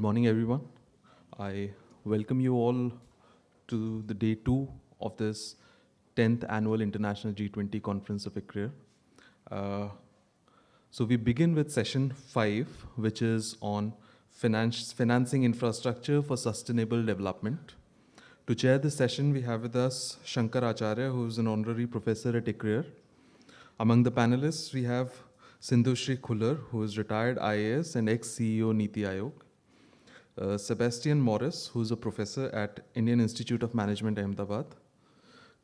morning, everyone. I welcome you all to the day 2 of this 10th annual International G20 Conference of ICRIER. So we begin with session 5, which is on financing infrastructure for sustainable development. To chair this session, we have with us Shankar Acharya, who is an honorary professor at ICRIER. Among the panelists, we have Sindhushri Khullar, who is retired IAS and ex-CEO Niti Aayog. Sebastian Morris, who is a professor at Indian Institute of Management, Ahmedabad.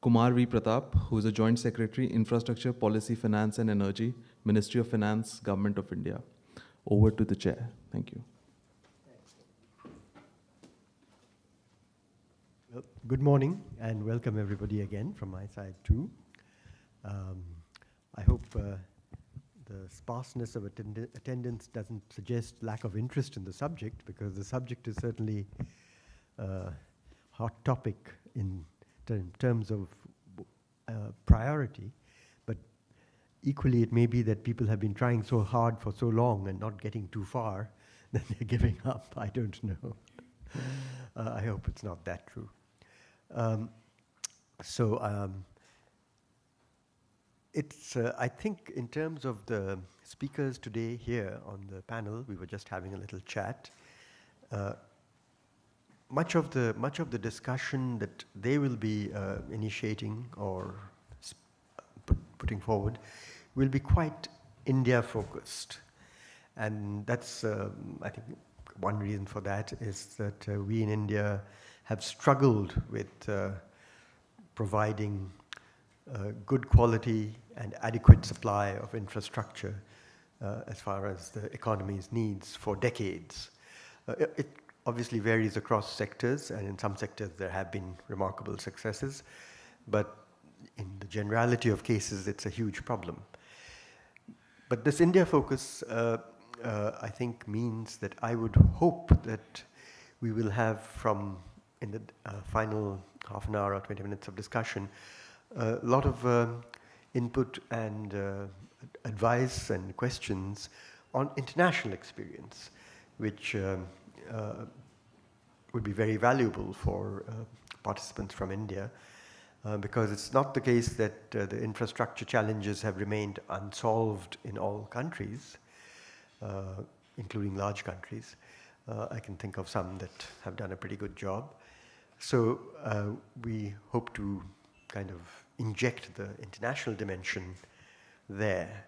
Kumar V. Pratap, who is a Joint Secretary, Infrastructure, Policy, Finance and Energy, Ministry of Finance, Government of India. Over to the chair. Thank you. Well, good morning and welcome everybody again from my side too. I hope the sparseness of attendance doesn't suggest lack of interest in the subject, because the subject is certainly a hot topic in terms of priority, but equally it may be that people have been trying so hard for so long and not getting too far that they're giving up. I don't know. I hope it's not that true. I think in terms of the speakers today here on the panel, we were just having a little chat. Much of the discussion that they will be initiating or putting forward will be quite India-focused. And that's, I think, one reason for that is that we in India have struggled with providing good quality and adequate supply of infrastructure as far as the economy's needs for decades. It obviously varies across sectors, and in some sectors there have been remarkable successes, but in the generality of cases it's a huge problem. But this India focus, I think, means that I would hope that we will have in the final half an hour or 20 minutes of discussion, a lot of input and advice and questions on international experience, which would be very valuable for participants from India, because it's not the case that the infrastructure challenges have remained unsolved in all countries, including large countries. I can think of some that have done a pretty good job. So we hope to kind of inject the international dimension there.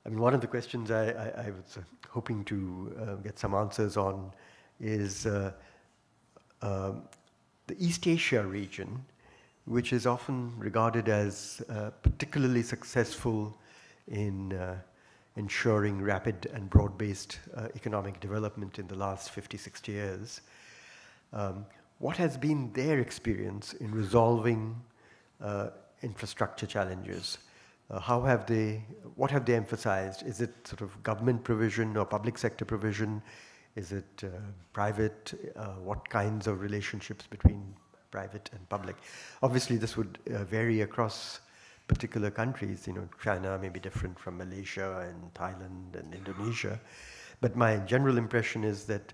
I mean, one of the questions I was hoping to get some answers on is the East Asia region, which is often regarded as particularly successful in ensuring rapid and broad-based economic development in the last 50, 60 years. What has been their experience in resolving infrastructure challenges? What have they emphasized? Is it sort of government provision or public sector provision? Is it private? What kinds of relationships between private and public? Obviously, this would vary across particular countries. You know, China may be different from Malaysia and Thailand and Indonesia. But my general impression is that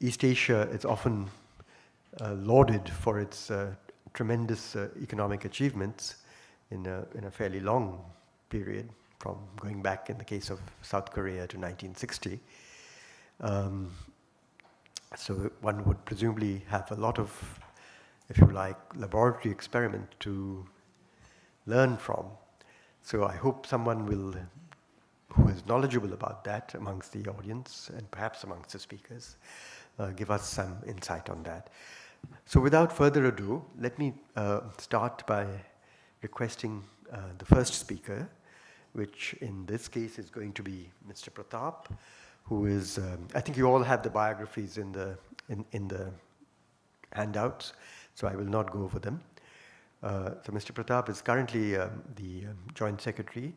East Asia is often lauded for its tremendous economic achievements in a fairly long period, from going back in the case of South Korea to 1960. So one would presumably have a lot of, if you like, laboratory experiment to learn from. So I hope someone who is knowledgeable about that amongst the audience and perhaps amongst the speakers, give us some insight on that. So without further ado, let me start by requesting the first speaker, which in this case is going to be Mr. Pratap, who is, I think you all have the biographies in the handouts, so I will not go over them. So Mr. Pratap is currently the Joint Secretary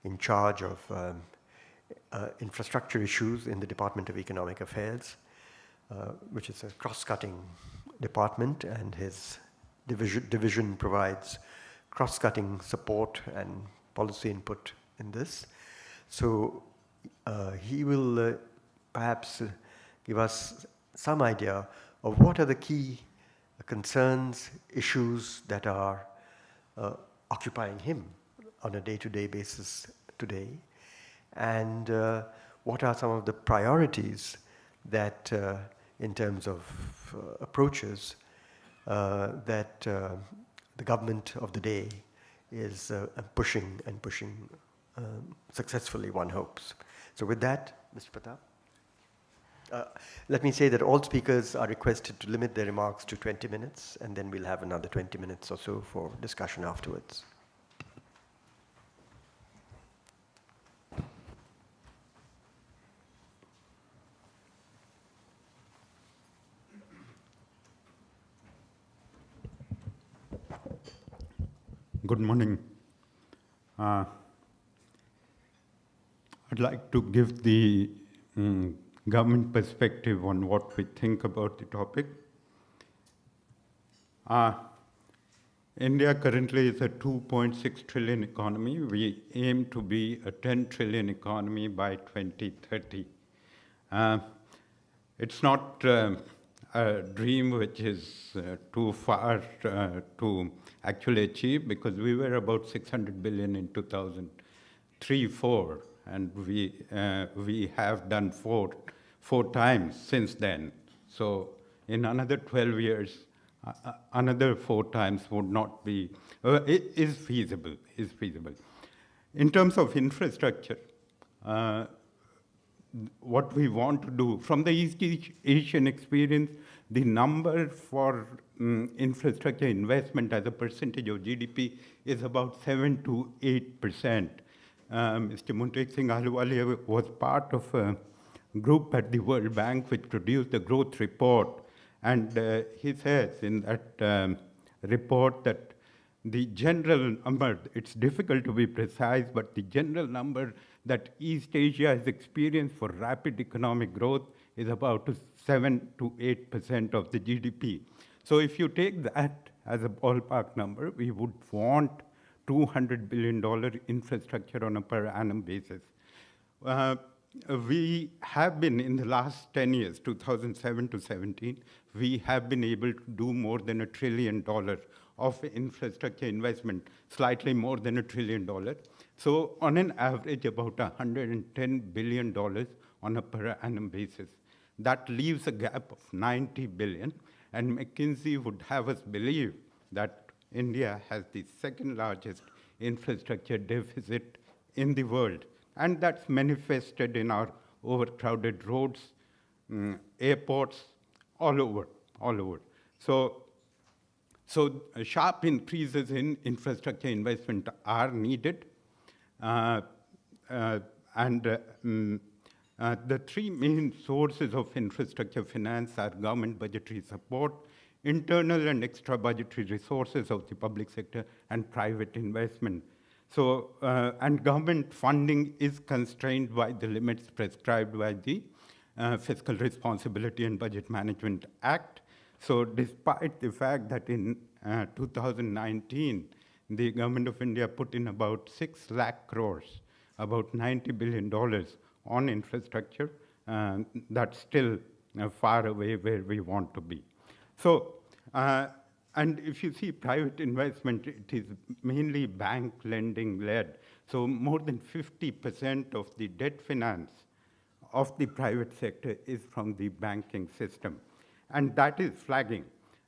in charge of infrastructure issues in the Department of Economic Affairs, which is a cross-cutting department, and his division provides cross-cutting support and policy input in this. So he will perhaps give us some idea of what are the key concerns, issues that are occupying him on a day-to-day basis today, and what are some of the priorities that, in terms of approaches, that the government of the day is pushing successfully, one hopes. So with that, Mr. Pratap. Let me say that all speakers are requested to limit their remarks to 20 minutes, and then we'll have another 20 minutes or so for discussion afterwards. Good morning. I'd like to give the government perspective on what we think about the topic. India currently is a 2.6 trillion economy. We aim to be a 10 trillion economy by 2030. It's not a dream which is too far to actually achieve, because we were about 600 billion in 2003-04, and we have done four times since then. So in another 12 years, another 4 times would not be, it is feasible, In terms of infrastructure, what we want to do, from the East Asian experience, the number for infrastructure investment as a percentage of GDP is about 7 to 8%. Mr. Muntek Singh Ahluwalia was part of a group at the World Bank which produced the growth report, and he says in that report that the general number, it's difficult to be precise, but the general number that East Asia has experienced for rapid economic growth is about 7 to 8% of the GDP. So if you take that as a ballpark number, we would want $200 billion infrastructure on a per annum basis. We have been, in the last 10 years, 2007 to 17, we have been able to do more than $1 trillion of infrastructure investment, slightly more than $1 trillion. So on an average, about $110 billion on a per annum basis. That leaves a gap of 90 billion, and McKinsey would have us believe that India has the second largest infrastructure deficit in the world. And that's manifested in our overcrowded roads, airports, all over. So sharp increases in infrastructure investment are needed. The 3 main sources of infrastructure finance are government budgetary support, internal and extra budgetary resources of the public sector, and private investment. So, and government funding is constrained by the limits prescribed by the Fiscal Responsibility and Budget Management Act. So despite the fact that in 2019, the government of India put in about 6 lakh crores, about $90 billion on infrastructure, that's still far away where we want to be. So, and if you see private investment, it is mainly bank lending led. So more than 50% of the debt finance of the private sector is from the banking system. And that is flagging.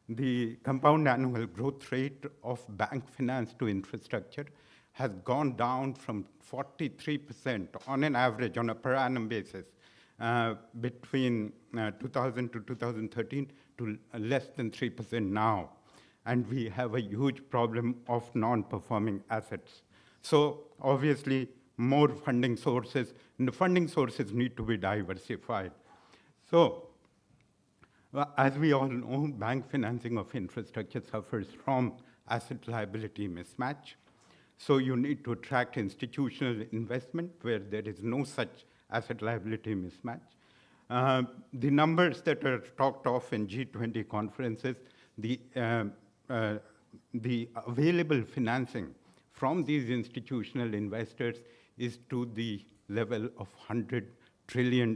The compound annual growth rate of bank finance to infrastructure has gone down from 43% on an average, on a per annum basis, between 2000 to 2013 to less than 3% now. And we have a huge problem of non-performing assets. So obviously, more funding sources, and the funding sources need to be diversified. So, as we all know, bank financing of infrastructure suffers from asset liability mismatch. So you need to attract institutional investment where there is no such asset liability mismatch. The numbers that are talked of in G20 conferences, the available financing from these institutional investors is to the level of $100 trillion.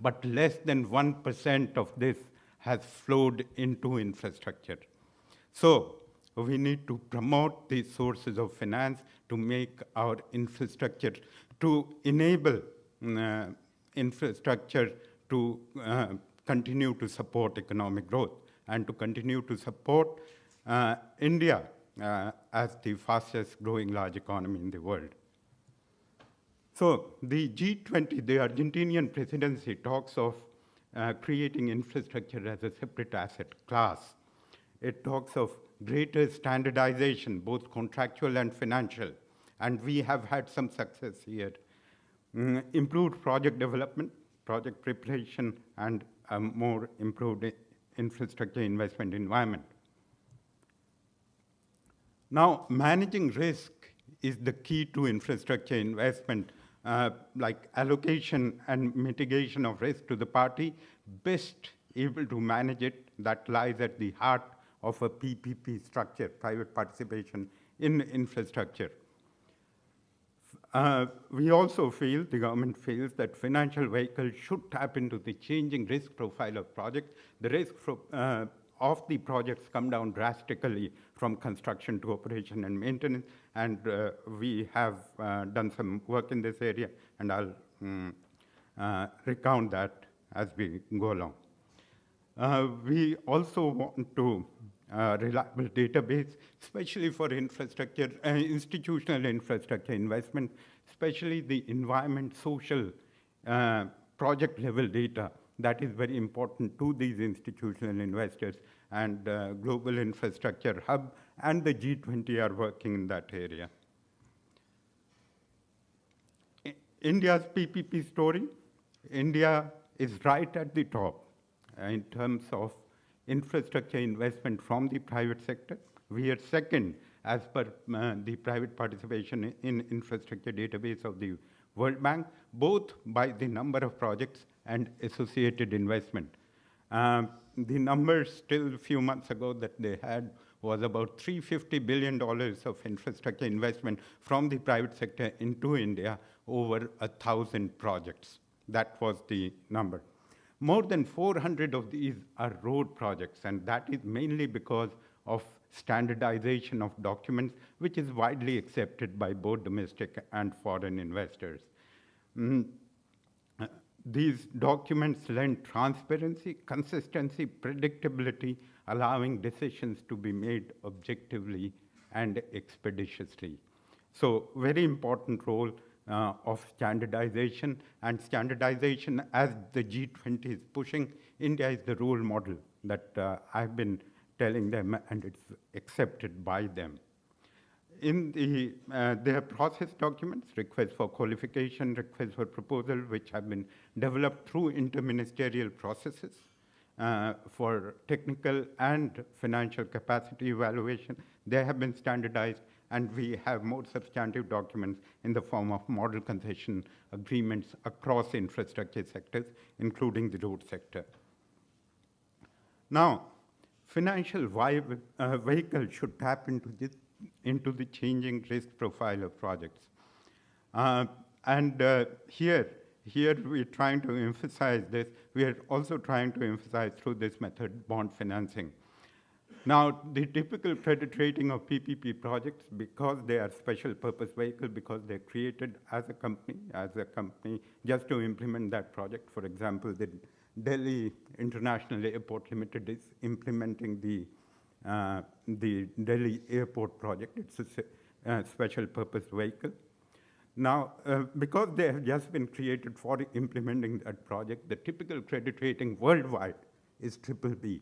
but less than 1% of this has flowed into infrastructure. So we need to promote these sources of finance to make our infrastructure, to enable infrastructure to continue to support economic growth and to continue to support India as the fastest growing large economy in the world. So the G20, the Argentinian presidency, talks of creating infrastructure as a separate asset class. It talks of greater standardization, both contractual and financial, and we have had some success here. Improved project development, project preparation, and a more improved infrastructure investment environment. Now, managing risk is the key to infrastructure investment, like allocation and mitigation of risk to the party best able to manage it. That lies at the heart of a PPP structure, private participation in infrastructure. We also feel, the government feels, that financial vehicles should tap into the changing risk profile of projects. The risk of the projects come down drastically from construction to operation and maintenance, and we have done some work in this area, and I'll recount that as we go along. We also want to reliable database, especially for infrastructure, institutional infrastructure investment, especially the environment, social, project level data. That is very important to these institutional investors, and Global Infrastructure Hub and the G20 are working in that area. India's PPP story, India is right at the top in terms of infrastructure investment from the private sector. We are second as per the private participation in infrastructure database of the World Bank, both by the number of projects and associated investment. The numbers still a few months ago that they had was about $350 billion of infrastructure investment from the private sector into India, over 1,000 projects. That was the number. More than 400 of these are road projects, and that is mainly because of standardization of documents, which is widely accepted by both domestic and foreign investors. These documents lend transparency, consistency, predictability, allowing decisions to be made objectively and expeditiously. So very important role of standardization, and standardization as the G20 is pushing. India is the role model that I've been telling them, and it's accepted by them. In their process documents, requests for qualification, requests for proposal, which have been developed through interministerial processes for technical and financial capacity evaluation, they have been standardized, and we have more substantive documents in the form of model concession agreements across infrastructure sectors, including the road sector. Now, financial vehicles should tap into the changing risk profile of projects. Here we're trying to emphasize this. We are also trying to emphasize through this method bond financing. Now, the typical credit rating of PPP projects, because they are special purpose vehicles, because they're created as a company just to implement that project. For example, the Delhi International Airport Limited is implementing the Delhi Airport project. It's a special purpose vehicle. Now, because they have just been created for implementing that project, the typical credit rating worldwide is BBB.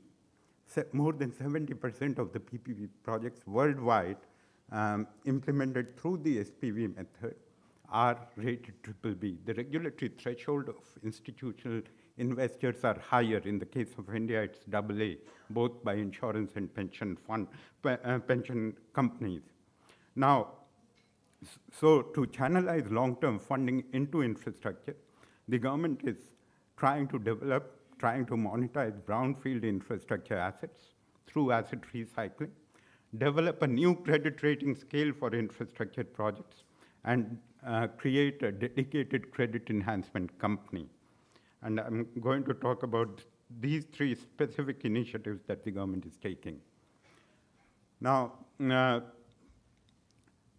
More than 70% of the PPP projects worldwide implemented through the SPV method are rated BBB. The regulatory threshold of institutional investors are higher. In the case of India, it's AA, both by insurance and pension companies. Now, so to channelize long-term funding into infrastructure, the government is trying to monetize brownfield infrastructure assets through asset recycling, develop a new credit rating scale for infrastructure projects, and create a dedicated credit enhancement company. And I'm going to talk about these 3 specific initiatives that the government is taking. Now,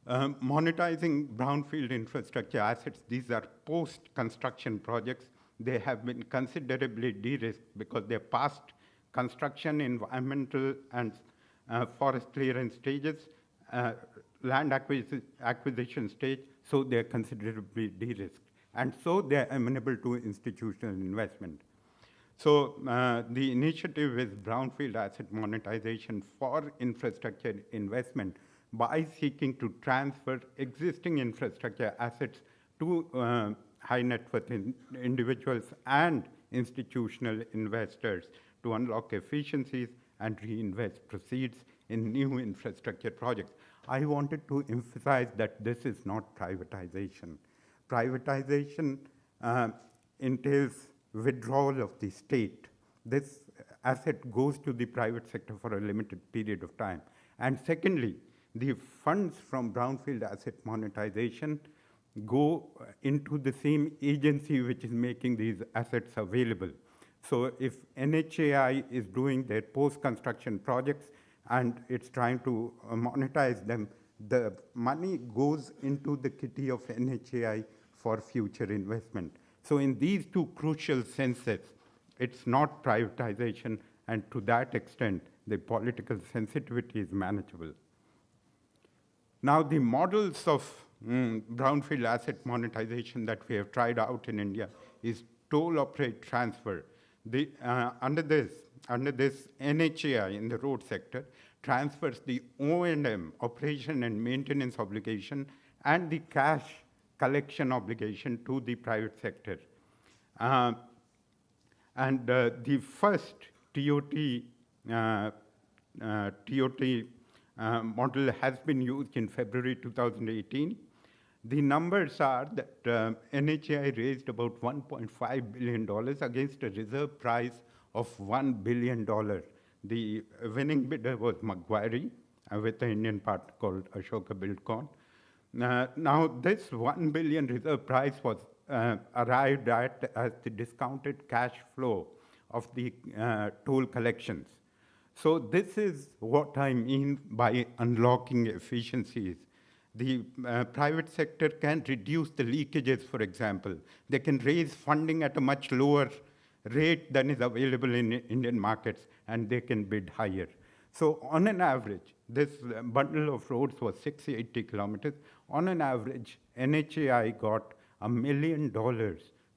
monetizing brownfield infrastructure assets, these are post-construction projects. They have been considerably de-risked because they're past construction, environmental, and forest clearance stages, land acquisition stage, so they're considerably de-risked. And so they're amenable to institutional investment. So the initiative is brownfield asset monetization for infrastructure investment by seeking to transfer existing infrastructure assets to high net worth individuals and institutional investors to unlock efficiencies and reinvest proceeds in new infrastructure projects. I wanted to emphasize that this is not privatization. Privatization entails withdrawal of the state. This asset goes to the private sector for a limited period of time. And secondly, the funds from brownfield asset monetization go into the same agency which is making these assets available. So if NHAI is doing their post-construction projects and it's trying to monetize them, the money goes into the kitty of NHAI for future investment. So in these 2 crucial senses, it's not privatization, and to that extent, the political sensitivity is manageable. Now, the models of brownfield asset monetization that we have tried out in India is toll operate transfer. Under this, NHAI in the road sector transfers the O&M, operation and maintenance obligation, and the cash collection obligation to the private sector. The first TOT model has been used in February 2018. The numbers are that NHAI raised about $1.5 billion against a reserve price of $1 billion. The winning bidder was Macquarie with an Indian partner called Ashoka Buildcon. Now, this $1 billion reserve price was arrived at as the discounted cash flow of the toll collections. So this is what I mean by unlocking efficiencies. The private sector can reduce the leakages, for example. They can raise funding at a much lower rate than is available in Indian markets, and they can bid higher. So on an average, this bundle of roads was 680 kilometers. On an average, NHAI got $1 million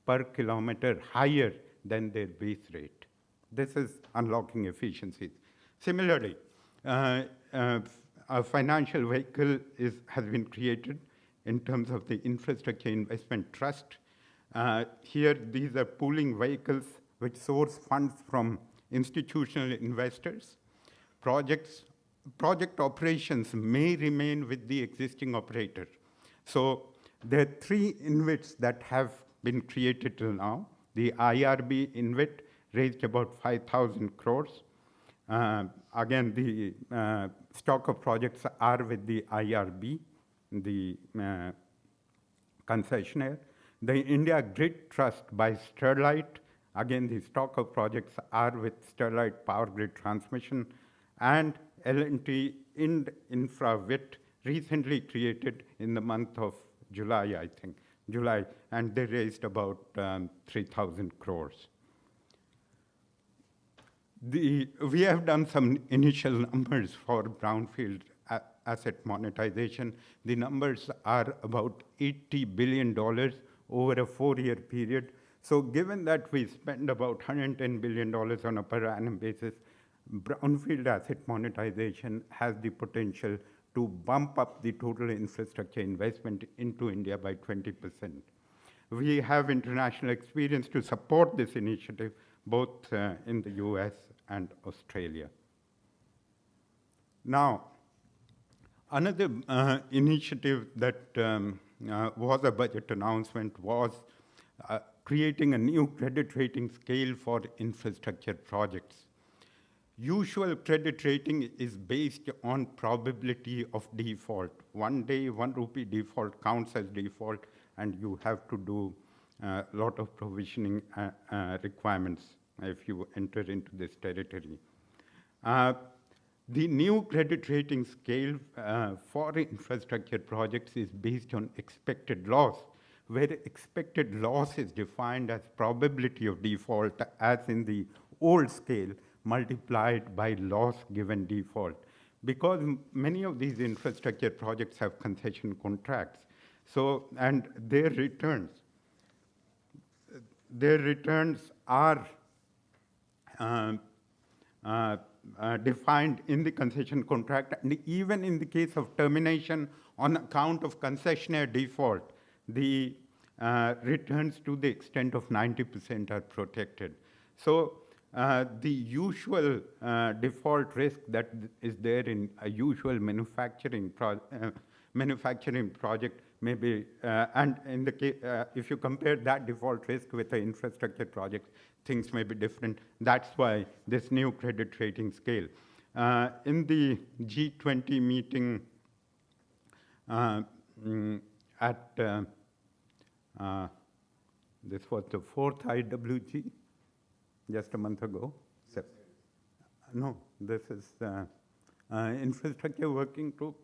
per kilometer higher than their base rate. This is unlocking efficiencies. Similarly, a financial vehicle has been created in terms of the Infrastructure Investment Trust. Here, these are pooling vehicles which source funds from institutional investors. Project operations may remain with the existing operator. So there are 3 InvITs that have been created till now. The IRB InvIT raised about 5,000 crores. Again, the stock of projects are with the IRB, the concessionaire. The India Grid Trust by Sterlite, again, the stock of projects are with Sterlite Power Grid Transmission, and L&T InfraVit, recently created in the month of July, I think, and they raised about 3,000 crores. We have done some initial numbers for brownfield asset monetization. The numbers are about $80 billion over a 4-year period. So given that we spend about $110 billion on a per annum basis, brownfield asset monetization has the potential to bump up the total infrastructure investment into India by 20%. We have international experience to support this initiative, both in the US and Australia. Now, another initiative that was a budget announcement was creating a new credit rating scale for infrastructure projects. Usual credit rating is based on probability of default. 1 day, 1 rupee default counts as default, and you have to do a lot of provisioning requirements if you enter into this territory. The new credit rating scale for infrastructure projects is based on expected loss, where expected loss is defined as probability of default as in the old scale multiplied by loss given default. Because many of these infrastructure projects have concession contracts, so, and their returns are defined in the concession contract, and even in the case of termination on account of concessionaire default, the returns to the extent of 90% are protected. So the usual default risk that is there in a usual manufacturing project may be, and in the case, if you compare that default risk with the infrastructure project, things may be different. That's why this new credit rating scale. In the G20 meeting this was the fourth IWG, just a month ago. So, no, this is infrastructure working group.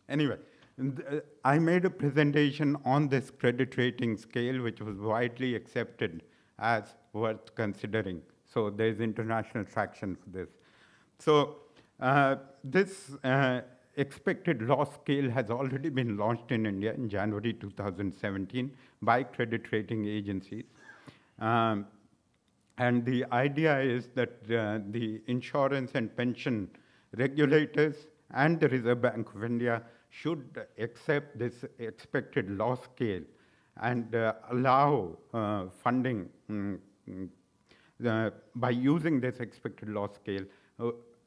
Anyway, I made a presentation on this credit rating scale, which was widely accepted as worth considering. So there's international traction for this. So this expected loss scale has already been launched in India in January 2017 by credit rating agencies. And the idea is that the insurance and pension regulators and the Reserve Bank of India should accept this expected loss scale and allow funding by using this expected loss scale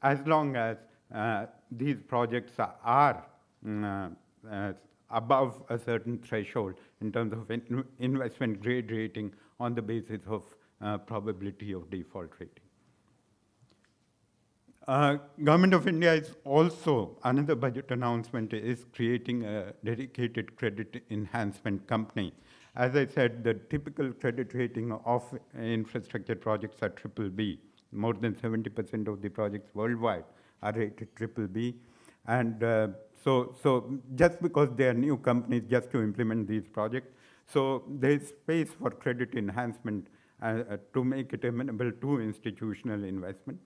as long as these projects are above a certain threshold in terms of investment grade rating on the basis of probability of default rating. Government of India is also, another budget announcement is creating a dedicated credit enhancement company. As I said, the typical credit rating of infrastructure projects are BBB. More than 70% of the projects worldwide are rated BBB. And so just because they are new companies just to implement these projects, so there's space for credit enhancement to make it amenable to institutional investment.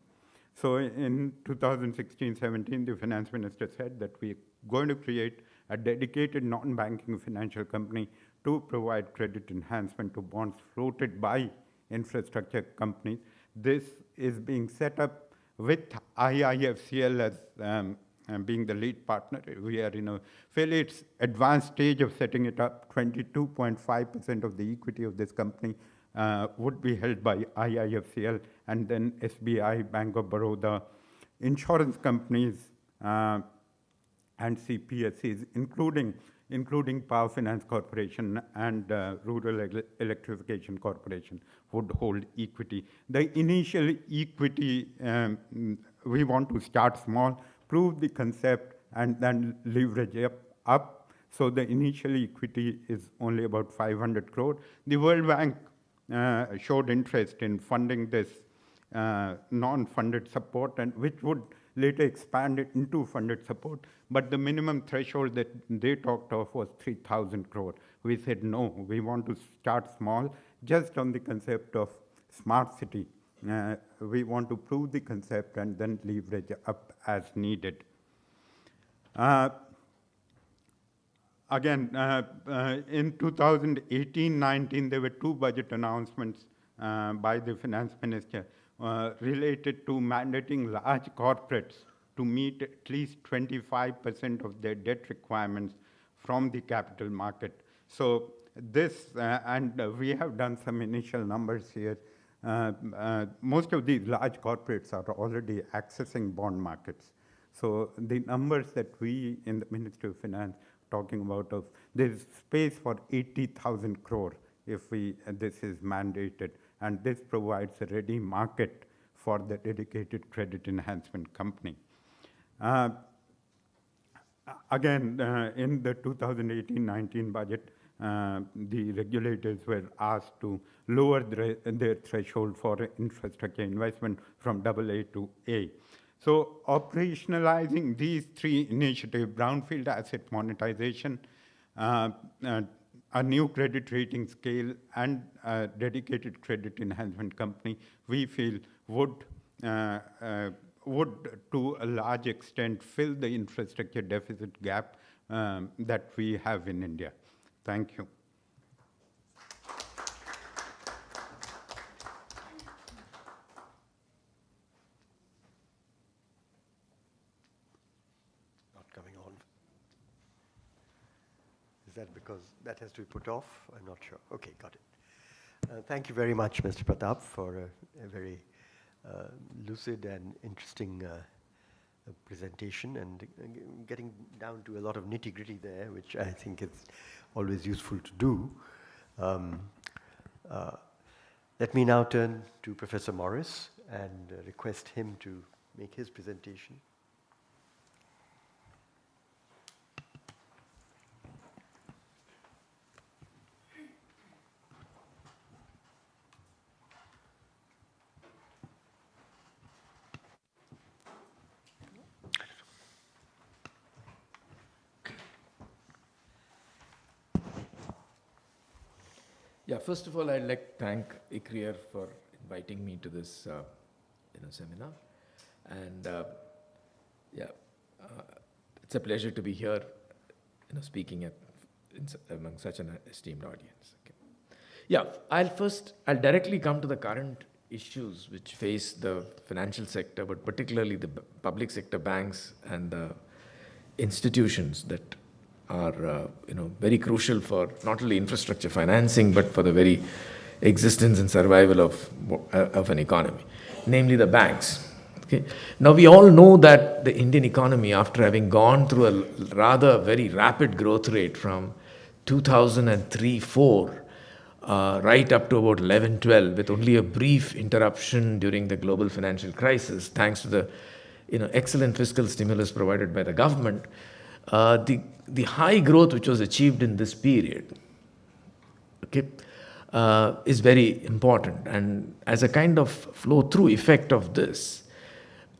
So in 2016-17, the finance minister said that we're going to create a dedicated non-banking financial company to provide credit enhancement to bonds floated by infrastructure companies. This is being set up with IIFCL as being the lead partner. We are in a fairly advanced stage of setting it up. 22.5% of the equity of this company would be held by IIFCL, and then SBI, Bank of Baroda, insurance companies, and CPSEs, including Power Finance Corporation and Rural Electrification Corporation would hold equity. The initial equity, we want to start small, prove the concept, and then leverage up. So the initial equity is only about 500 crore. The World Bank showed interest in funding this non-funded support, and which would later expand it into funded support. But the minimum threshold that they talked of was 3,000 crore. We said, no, we want to start small, just on the concept of smart city. We want to prove the concept and then leverage up as needed. Again, in 2018-19, there were two budget announcements by the finance minister related to mandating large corporates to meet at least 25% of their debt requirements from the capital market. So this, and we have done some initial numbers here. Most of these large corporates are already accessing bond markets. So the numbers that we in the Ministry of Finance talking about of there's space for 80,000 crore if this is mandated, and this provides a ready market for the dedicated credit enhancement company. Again, in the 2018-19 budget, the regulators were asked to lower their threshold for infrastructure investment from AA to A. So operationalizing these three initiatives, brownfield asset monetization, a new credit rating scale, and a dedicated credit enhancement company, we feel would to a large extent fill the infrastructure deficit gap that we have in India. Thank you. Not coming on. Is that because that has to be put off? I'm not sure. Okay, got it. Thank you very much, Mr. Pratap, for a very lucid and interesting presentation, and getting down to a lot of nitty-gritty there, which I think is always useful to do. Let me now turn to Professor Morris and request him to make his presentation. Yeah, first of all, I'd like to thank ICRIER for inviting me to this seminar. And it's a pleasure to be here, speaking among such an esteemed audience. Okay. Yeah, I'll directly come to the current issues which face the financial sector, but particularly the public sector banks and the institutions that are very crucial for not only infrastructure financing, but for the very existence and survival of an economy, namely the banks. Okay. Now we all know that the Indian economy, after having gone through a rather very rapid growth rate from 2003-04 right up to about 11-12, with only a brief interruption during the global financial crisis, thanks to the excellent fiscal stimulus provided by the government, the high growth which was achieved in this period, okay, is very important. And as a kind of flow-through effect of this,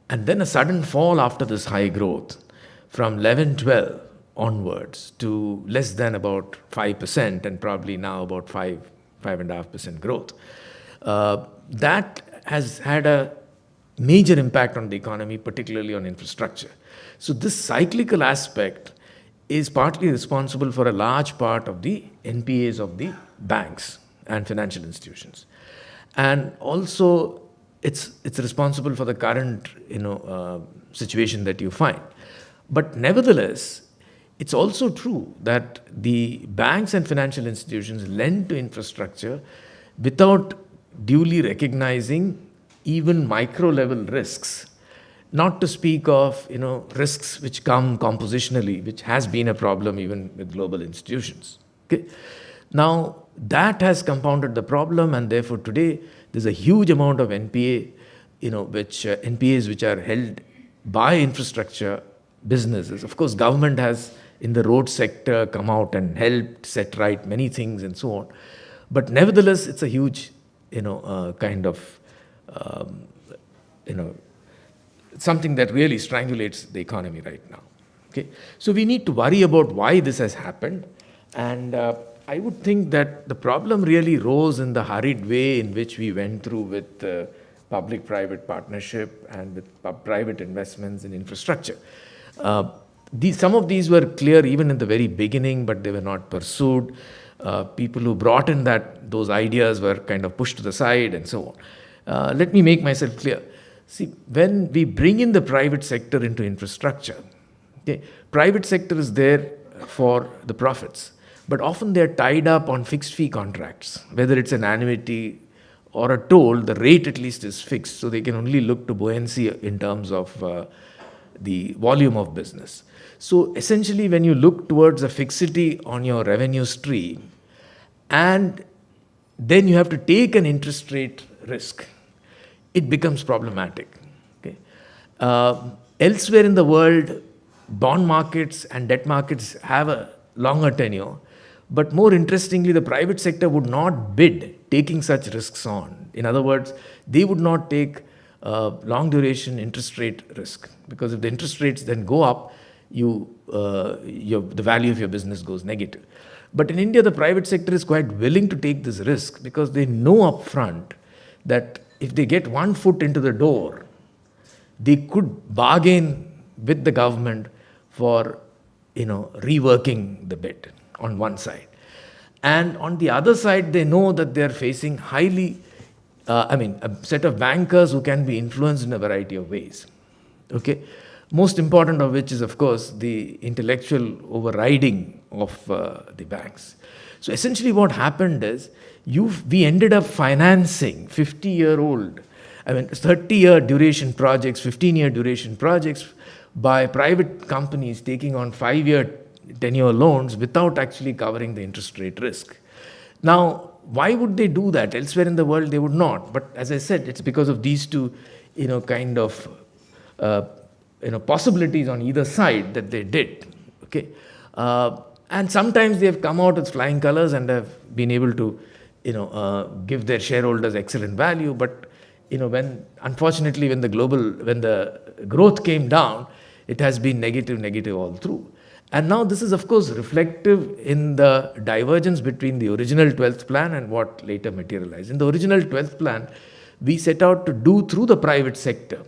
and then a sudden fall after this high growth from 11-12 onwards to less than about 5%, and probably now about 5.5% growth. That has had a major impact on the economy, particularly on infrastructure. So this cyclical aspect is partly responsible for a large part of the NPAs of the banks and financial institutions. And also it's responsible for the current situation that you find. But nevertheless, it's also true that the banks and financial institutions lend to infrastructure without duly recognizing even micro-level risks, not to speak of risks which come compositionally, which has been a problem even with global institutions. Okay? Now, that has compounded the problem, and therefore today there's a huge amount of NPAs which are held by infrastructure businesses. Of course, government has in the road sector come out and helped set right many things and so on. But nevertheless, it's a huge, something that really strangulates the economy right now. Okay, so we need to worry about why this has happened, and I would think that the problem really rose in the hurried way in which we went through with public-private partnership and with private investments in infrastructure. Some of these were clear even in the very beginning, but they were not pursued. People who brought in those ideas were kind of pushed to the side and so on. Let me make myself clear. See, when we bring in the private sector into infrastructure, okay, private sector is there for the profits, but often they're tied up on fixed fee contracts. Whether it's an annuity or a toll, the rate at least is fixed, so they can only look to buoyancy in terms of the volume of business. So essentially, when you look towards a fixity on your revenue stream, and then you have to take an interest rate risk, it becomes problematic. Okay? Elsewhere in the world, bond markets and debt markets have a longer tenure, But more interestingly, the private sector would not bid taking such risks on. In other words, they would not take long duration interest rate risk, because if the interest rates then go up, the value of your business goes negative. But in India, the private sector is quite willing to take this risk because they know upfront that if they get one foot into the door, they could bargain with the government for reworking the bid on one side. And on the other side, they know that they are facing a set of bankers who can be influenced in a variety of ways. Okay, most important of which is, of course, the intellectual overriding of the banks. So essentially what happened is, we ended up financing 30-year duration projects, 15-year duration projects by private companies taking on 5-year tenure loans without actually covering the interest rate risk. Now, why would they do that? Elsewhere in the world, they would not. But as I said, it's because of these two, possibilities on either side that they did. Okay, and sometimes they have come out with flying colors and have been able to, give their shareholders excellent value. But unfortunately, when the growth came down, it has been negative all through. And now this is, of course, reflective in the divergence between the original 12th plan and what later materialized. In the original 12th plan, we set out to do through the private sector,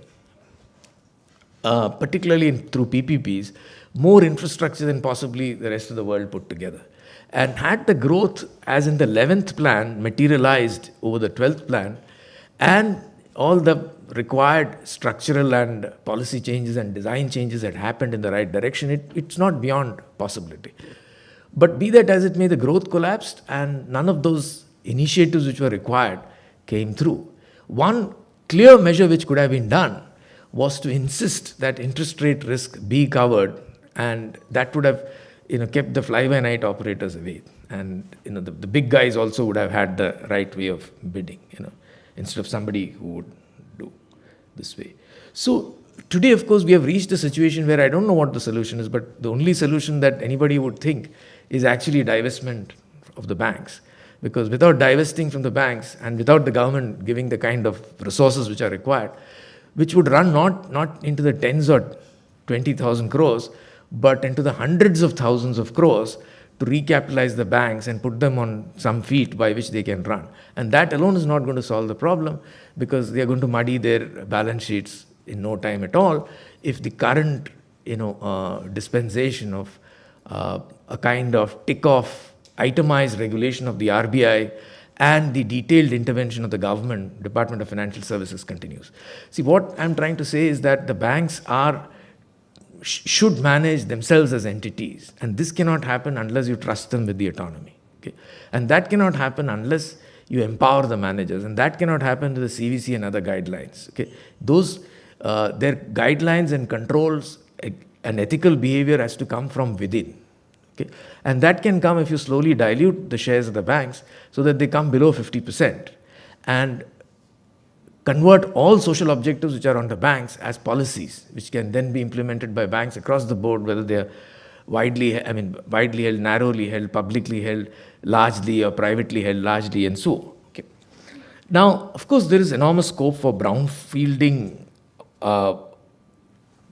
particularly through PPPs, more infrastructure than possibly the rest of the world put together. And had the growth, as in the 11th plan, materialized over the 12th plan, and all the required structural and policy changes and design changes had happened in the right direction, it's not beyond possibility. But be that as it may, the growth collapsed and none of those initiatives which were required came through. One clear measure which could have been done was to insist that interest rate risk be covered, and that would have kept the fly-by-night operators away. And the big guys also would have had the right way of bidding, instead of somebody who would do this way. So today, of course, we have reached a situation where I don't know what the solution is, but the only solution that anybody would think is actually divestment of the banks. Because without divesting from the banks and without the government giving the kind of resources which are required, which would run not into the tens or 20,000 crores, but into the hundreds of thousands of crores to recapitalize the banks and put them on some feet by which they can run. And that alone is not going to solve the problem, because they are going to muddy their balance sheets in no time at all if the current dispensation of a kind of tick-off itemized regulation of the RBI and the detailed intervention of the government, Department of Financial Services, continues. See, what I'm trying to say is that the banks should manage themselves as entities, and this cannot happen unless you trust them with the autonomy. Okay? And that cannot happen unless you empower the managers, and that cannot happen to the CVC and other guidelines. Okay? Their guidelines and controls and ethical behavior has to come from within. Okay? And that can come if you slowly dilute the shares of the banks so that they come below 50%, and convert all social objectives which are on the banks as policies, which can then be implemented by banks across the board, whether they are widely held, narrowly held, publicly held, largely, or privately held, largely, and so on. Okay. Now, of course, there is enormous scope for brownfielding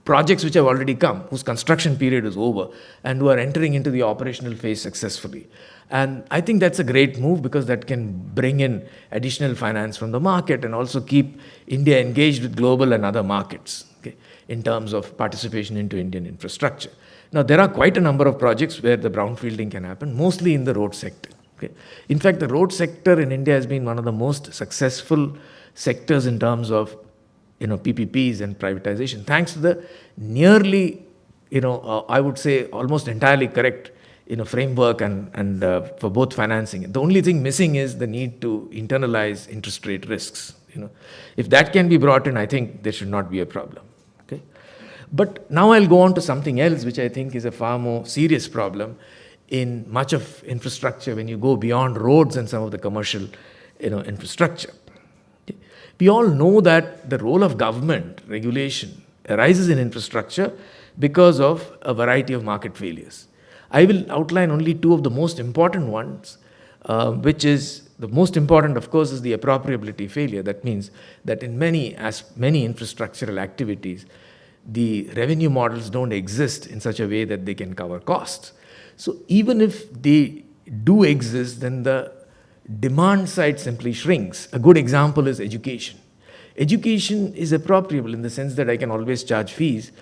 projects which have already come, whose construction period is over, and who are entering into the operational phase successfully. And I think that's a great move, because that can bring in additional finance from the market and also keep India engaged with global and other markets, okay, in terms of participation into Indian infrastructure. Now, there are quite a number of projects where the brownfielding can happen, mostly in the road sector. Okay. In fact, the road sector in India has been one of the most successful sectors in terms of PPPs and privatization, thanks to the nearly, I would say almost entirely correct framework and for both financing. The only thing missing is the need to internalize interest rate risks. If that can be brought in, I think there should not be a problem. Okay, but now I'll go on to something else, which I think is a far more serious problem in much of infrastructure when you go beyond roads and some of the commercial, infrastructure. Okay. We all know that the role of government regulation arises in infrastructure because of a variety of market failures. I will outline only two of the most important ones, which is the most important, of course, is the appropriability failure. That means that in many infrastructural activities, the revenue models don't exist in such a way that they can cover costs. So even if they do exist, then the demand side simply shrinks. A good example is education. Education is appropriable in the sense that I can always charge fees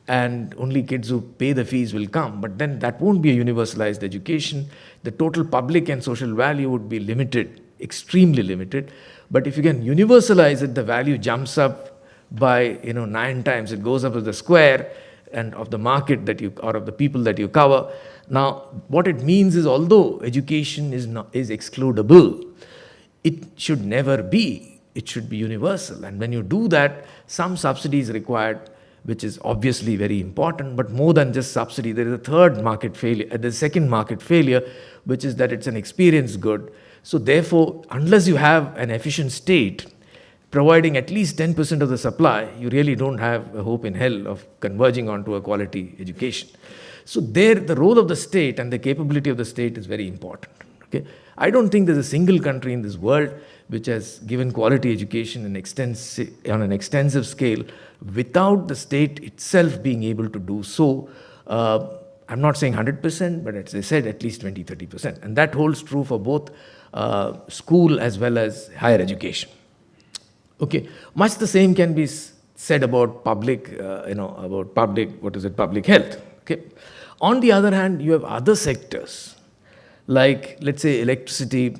and only kids who pay the fees will come. But then that won't be a universalized education. The total public and social value would be limited, extremely limited. But if you can universalize it, the value jumps up by 9 times. It goes up to the square and of the market that you, or of the people that you cover. Now, what it means is, although education is excludable, it should never be. It should be universal. And when you do that, some subsidy is required, which is obviously very important. But more than just subsidy, there is a third market failure, the second market failure, which is that it's an experience good. So therefore, unless you have an efficient state providing at least 10% of the supply, you really don't have a hope in hell of converging onto a quality education. So there, the role of the state and the capability of the state is very important. Okay? I don't think there's a single country in this world which has given quality education on an extensive scale without the state itself being able to do so. I'm not saying 100%, but as I said, at least 20-30%. And that holds true for both school as well as higher education. Okay, much the same can be said about public health. Okay. On the other hand, you have other sectors, like let's say electricity,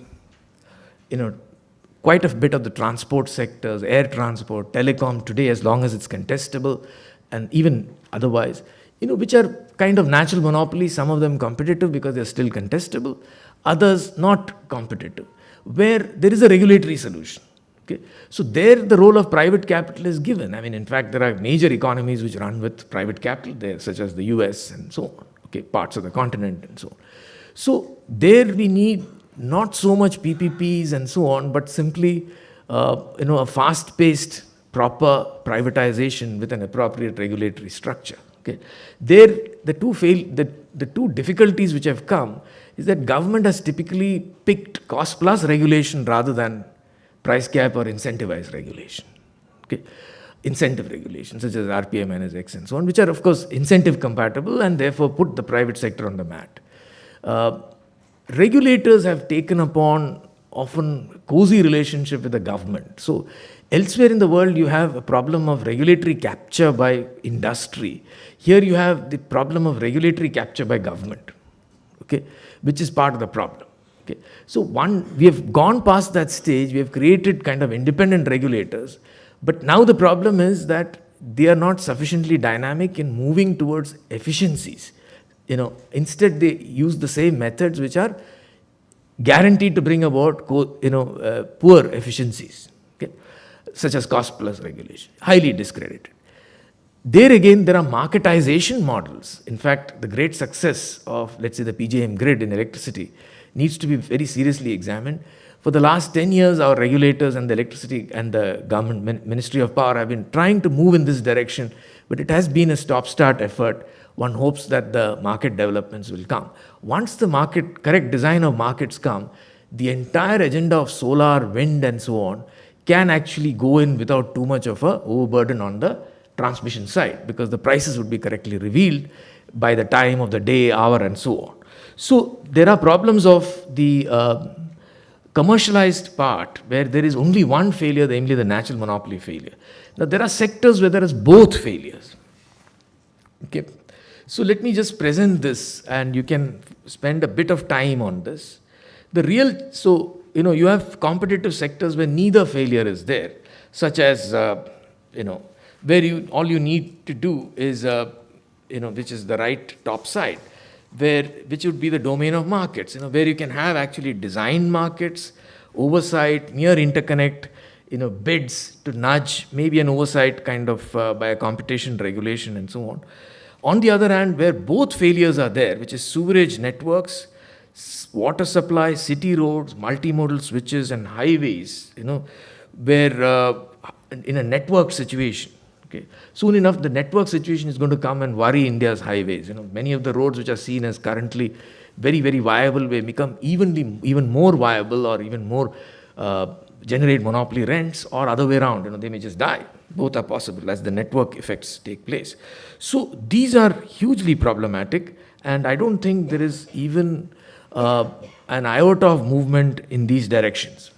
quite a bit of the transport sectors, air transport, telecom today, as long as it's contestable, and even otherwise, which are kind of natural monopolies, some of them competitive because they're still contestable, others not competitive, where there is a regulatory solution. Okay. So there the role of private capital is given. I mean, in fact, there are major economies which run with private capital there, such as the US and so on, okay, parts of the continent and so on. So there we need not so much PPPs and so on, but simply a fast-paced, proper privatization with an appropriate regulatory structure. Okay. There, the two difficulties which have come is that government has typically picked cost-plus regulation rather than price cap or incentivized regulation. Okay. Incentive regulation, such as RPI minus X and so on, which are, of course, incentive compatible and therefore put the private sector on the mat. Regulators have taken upon often cozy relationship with the government. So elsewhere in the world, you have a problem of regulatory capture by industry. Here you have the problem of regulatory capture by government, okay, which is part of the problem. Okay. So we have gone past that stage, we have created kind of independent regulators, but now the problem is that they are not sufficiently dynamic in moving towards efficiencies. Instead they use the same methods which are guaranteed to bring about poor efficiencies, okay, such as cost plus regulation, highly discredited. There again, there are marketization models. In fact, the great success of, let's say, the PJM grid in electricity needs to be very seriously examined. For the last 10 years, our regulators and the electricity and the government Ministry of Power have been trying to move in this direction, but it has been a stop-start effort. One hopes that the market developments will come. Once the correct design of markets come, the entire agenda of solar, wind and so on can actually go in without too much of a overburden on the transmission side, because the prices would be correctly revealed by the time of the day, hour and so on. So there are problems of the commercialized part where there is only one failure, namely the natural monopoly failure. Now there are sectors where there is both failures. Okay. So let me just present this and you can spend a bit of time on this. You have competitive sectors where neither failure is there, such as, where all you need to do is, which is the right top side, which would be the domain of markets, where you can have actually designed markets, oversight, near interconnect, bids to nudge, maybe an oversight kind of by a competition regulation and so on. On the other hand, where both failures are there, which is sewerage networks, water supply, city roads, multimodal switches and highways, where in a network situation, Okay. Soon enough, the network situation is going to come and worry India's highways. Many of the roads which are seen as currently very, very viable will become even more viable, or even more generate monopoly rents, or other way around. They may just die. Both are possible as the network effects take place. So these are hugely problematic, and I don't think there is even an iota of movement in these directions.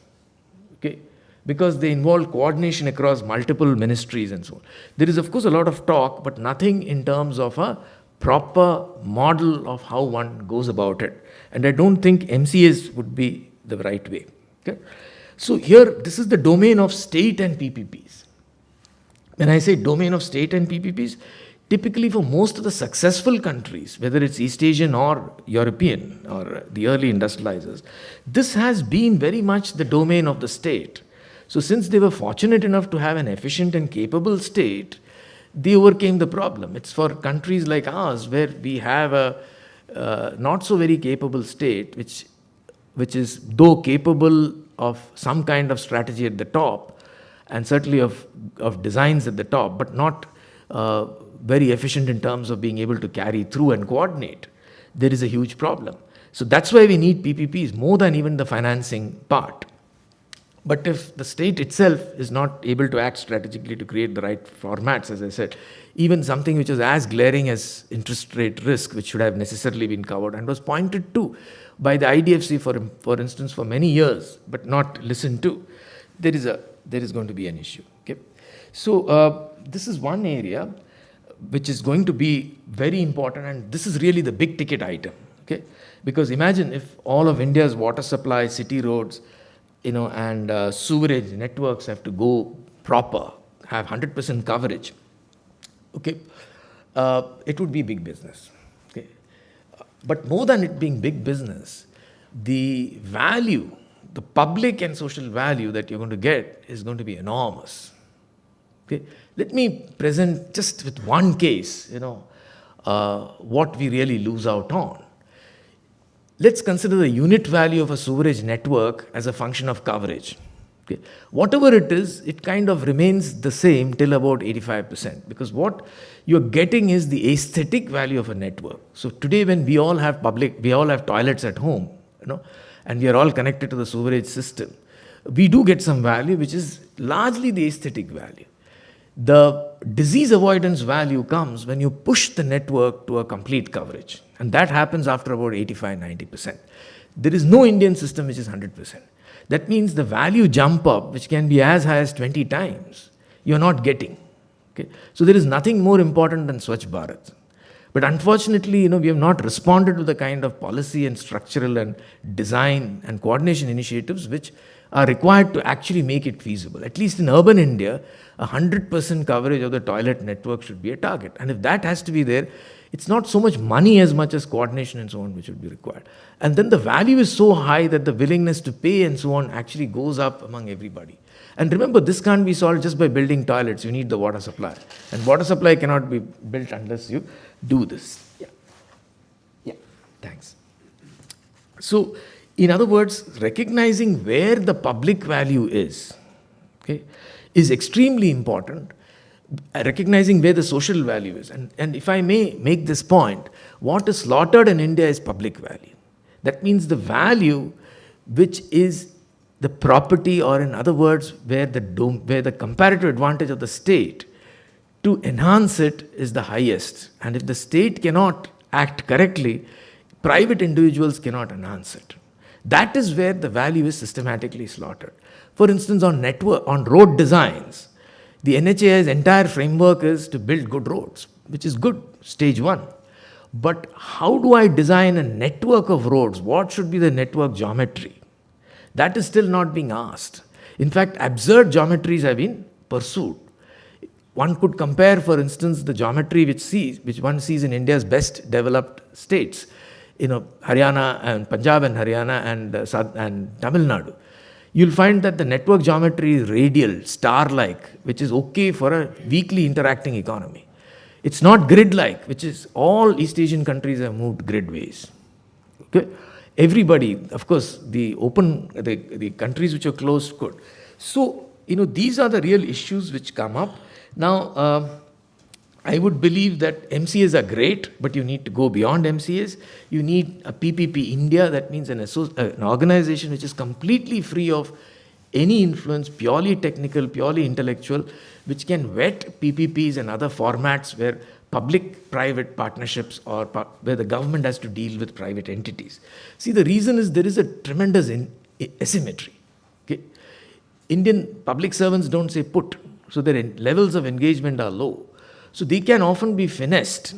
Okay. Because they involve coordination across multiple ministries and so on. There is, of course, a lot of talk, but nothing in terms of a proper model of how one goes about it. And I don't think MCAs would be the right way. Okay? So here, this is the domain of state and PPPs. When I say domain of state and PPPs, typically for most of the successful countries, whether it's East Asian or European or the early industrializers, this has been very much the domain of the state. So since they were fortunate enough to have an efficient and capable state, they overcame the problem. It's for countries like ours, where we have a not so very capable state, which is though capable of some kind of strategy at the top, and certainly of designs at the top, but not very efficient in terms of being able to carry through and coordinate. There is a huge problem. So that's why we need PPPs more than even the financing part. But if the state itself is not able to act strategically to create the right formats, as I said, even something which is as glaring as interest rate risk, which should have necessarily been covered and was pointed to by the IDFC, for instance, for many years, but not listened to, there is going to be an issue. Okay? So this is one area which is going to be very important, and this is really the big ticket item. Okay? Because imagine if all of India's water supply, city roads, and sewerage networks have to go proper, have 100% coverage. Okay, it would be big business. Okay, but more than it being big business, the value, the public and social value that you're going to get is going to be enormous. Okay, let me present just with one case, what we really lose out on. Let's consider the unit value of a sewerage network as a function of coverage. Okay. Whatever it is, it kind of remains the same till about 85%, because what you're getting is the aesthetic value of a network. So today, when we all have toilets at home, and we are all connected to the sewerage system, we do get some value, which is largely the aesthetic value. The disease avoidance value comes when you push the network to a complete coverage. And that happens after about 85-90%. There is no Indian system which is 100%. That means the value jump up, which can be as high as 20 times, you're not getting. Okay? So there is nothing more important than Swachh Bharat. But unfortunately, we have not responded to the kind of policy and structural and design and coordination initiatives which are required to actually make it feasible. At least in urban India, 100% coverage of the toilet network should be a target. And if that has to be there, it's not so much money as much as coordination and so on which would be required. And then the value is so high that the willingness to pay and so on actually goes up among everybody. And remember, this can't be solved just by building toilets. You need the water supply. And water supply cannot be built unless you do this. Yeah, thanks. So, in other words, recognizing where the public value is, okay, is extremely important. Recognizing where the social value is. And if I may make this point, what is slaughtered in India is public value. That means the value which is the property, or in other words, where the comparative advantage of the state to enhance it is the highest. And if the state cannot act correctly, private individuals cannot enhance it. That is where the value is systematically slaughtered. For instance, on road designs, the NHAI's entire framework is to build good roads, which is good, stage one. But how do I design a network of roads? What should be the network geometry? That is still not being asked. In fact, absurd geometries have been pursued. One could compare, for instance, the geometry which one sees in India's best developed states, Haryana and Punjab and Haryana and Tamil Nadu. You'll find that the network geometry is radial, star-like, which is okay for a weakly interacting economy. It's not grid-like, which is all East Asian countries have moved grid-ways. Okay? Everybody, of course, the countries which are closed could. So, these are the real issues which come up. Now, I would believe that MCAs are great, but you need to go beyond MCAs. You need a PPP India, that means an organization which is completely free of any influence, purely technical, purely intellectual, which can vet PPPs and other formats where public-private partnerships or where the government has to deal with private entities. See, the reason is there is a tremendous asymmetry. Okay? Indian public servants don't say put, so their levels of engagement are low. So they can often be finessed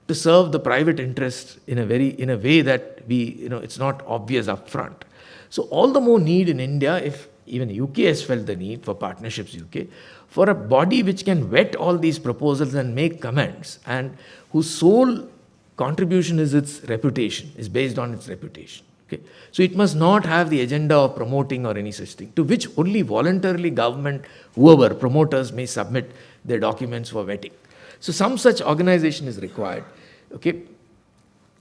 to serve the private interest in a way that it's not obvious upfront. So all the more need in India, if even UK has felt the need for Partnerships UK, for a body which can vet all these proposals and make comments, and whose sole contribution is its reputation, is based on its reputation. Okay? So it must not have the agenda of promoting or any such thing, to which only voluntarily government, whoever, promoters may submit their documents for vetting. So some such organization is required. Okay?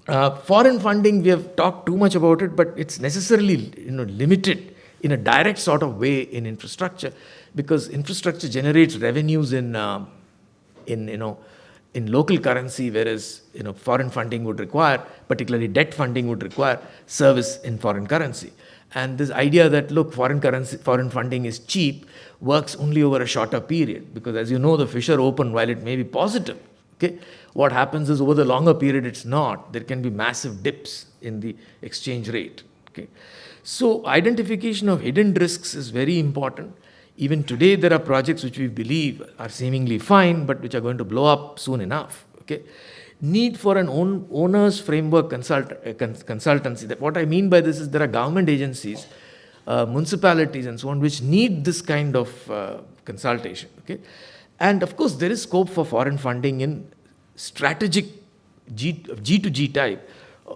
Foreign funding, we have talked too much about it, but it's necessarily limited in a direct sort of way in infrastructure, because infrastructure generates revenues in local currency, whereas foreign funding would require, particularly debt funding would require service in foreign currency. And this idea that, look, foreign funding is cheap works only over a shorter period, because as you know, the fissure open, while it may be positive, okay, what happens is over the longer period it's not. There can be massive dips in the exchange rate. Okay. So identification of hidden risks is very important. Even today there are projects which we believe are seemingly fine, but which are going to blow up soon enough. Okay. Need for an owner's framework consultancy. That what I mean by this is there are government agencies, municipalities and so on, which need this kind of consultation. Okay? And of course, there is scope for foreign funding in strategic G2G type,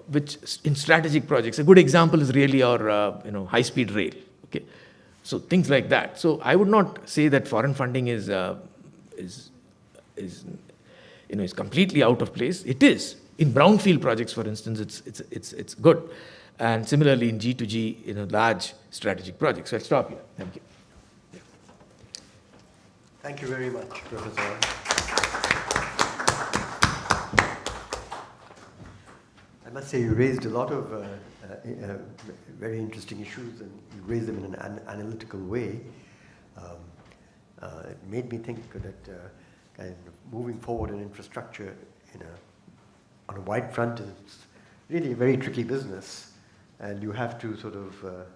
which in strategic projects. A good example is really our high-speed rail. Okay? So things like that. So I would not say that foreign funding is completely out of place. It is. In brownfield projects, for instance, it's good. And similarly in G2G, large strategic projects. So I'll stop here. Thank you. Yeah. Thank you very much, Professor. I must say you raised a lot of very interesting issues, and you raised them in an analytical way. It made me think that kind of moving forward in infrastructure on a wide front is really a very tricky business, and you have to sort of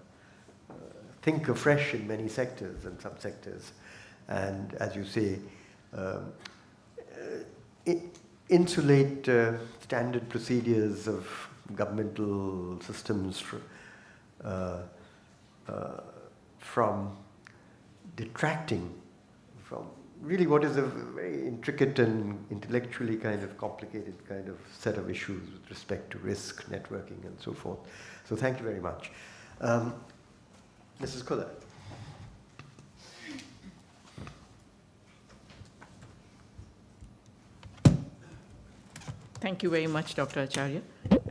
think afresh in many sectors and subsectors, and as you say, insulate standard procedures of governmental systems from detracting from really what is a very intricate and intellectually kind of complicated kind of set of issues with respect to risk, networking, and so forth. So thank you very much. Mrs. Kuller. Thank you very much, Dr. Acharya.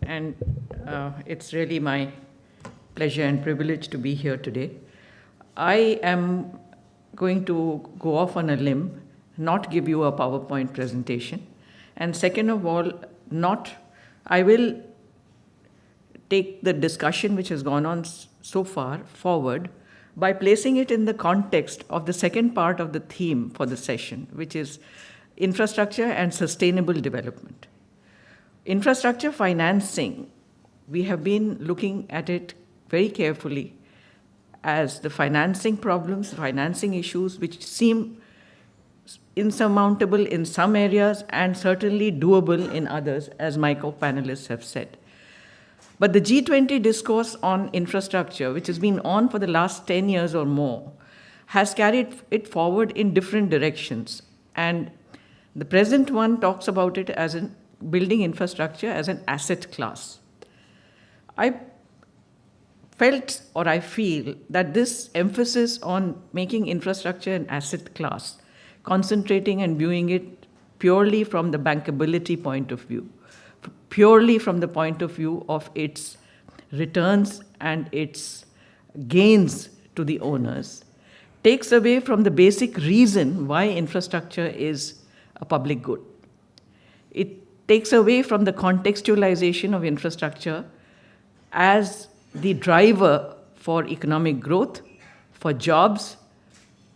And it's really my pleasure and privilege to be here today. I am going to go off on a limb, not give you a PowerPoint presentation. And second of all, I will take the discussion which has gone on so far forward by placing it in the context of the second part of the theme for the session, which is infrastructure and sustainable development. Infrastructure financing, we have been looking at it very carefully as the financing problems, financing issues, which seem insurmountable in some areas and certainly doable in others, as my co-panelists have said. But the G20 discourse on infrastructure, which has been on for the last 10 years or more, has carried it forward in different directions. And the present one talks about it as in building infrastructure as an asset class. I felt, or I feel, that this emphasis on making infrastructure an asset class, concentrating and viewing it purely from the bankability point of view, purely from the point of view of its returns and its gains to the owners, takes away from the basic reason why infrastructure is a public good. It takes away from the contextualization of infrastructure as the driver for economic growth, for jobs,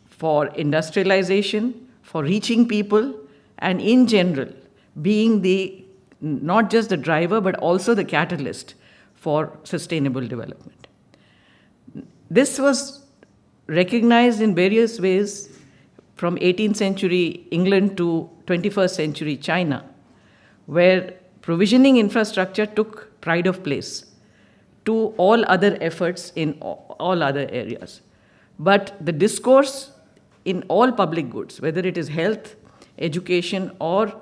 for industrialization, for reaching people, and in general, being not just the driver, but also the catalyst for sustainable development. This was recognized in various ways from 18th century England to 21st century China, where provisioning infrastructure took pride of place to all other efforts in all other areas. But the discourse in all public goods, whether it is health, education, or